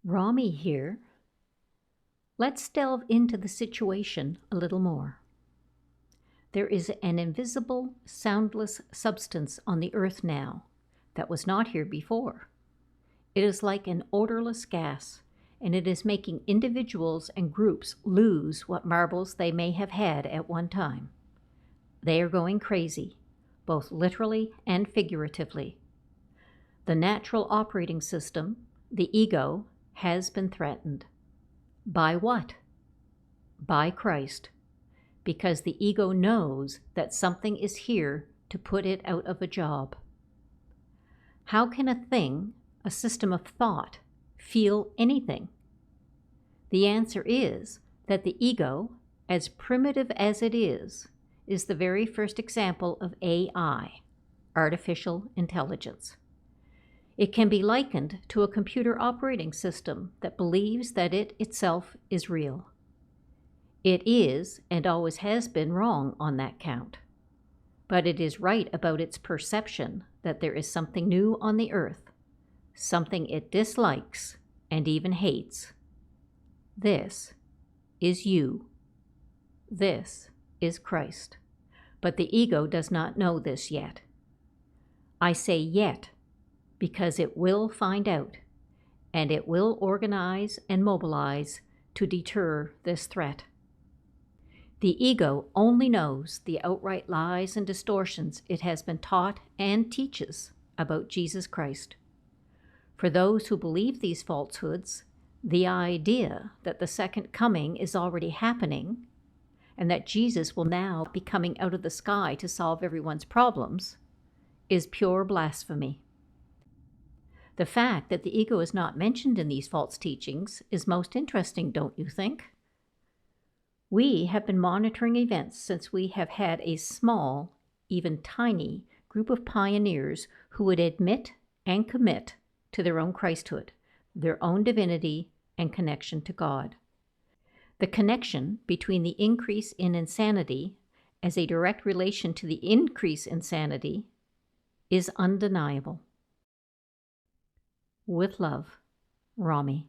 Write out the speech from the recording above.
Rami here. Let's delve into the situation a little more. There is an invisible, soundless substance on the earth now that was not here before. It is like an odorless gas, and it is making individuals and groups lose what marbles they may have had at one time. They are going crazy, both literally and figuratively. The natural operating system, the ego, has been threatened. By what? By Christ, because the ego knows that something is here to put it out of a job. How can a thing, a system of thought, feel anything? The answer is that the ego, as primitive as it is the very first example of AI, artificial intelligence. It can be likened to a computer operating system that believes that it itself is real. It is and always has been wrong on that count, but it is right about its perception that there is something new on the earth, something it dislikes and even hates. This is you. This is Christ. But the ego does not know this yet. I say yet because it will find out, and it will organize and mobilize to deter this threat. The ego only knows the outright lies and distortions it has been taught and teaches about Jesus Christ. For those who believe these falsehoods, the idea that the second coming is already happening and that Jesus will now be coming out of the sky to solve everyone's problems is pure blasphemy. The fact that the ego is not mentioned in these false teachings is most interesting, don't you think? We have been monitoring events since we have had a small, even tiny, group of pioneers who would admit and commit to their own Christhood, their own divinity, and connection to God. The connection between the increase in insanity as a direct relation to the increase in sanity is undeniable. With love, Rami.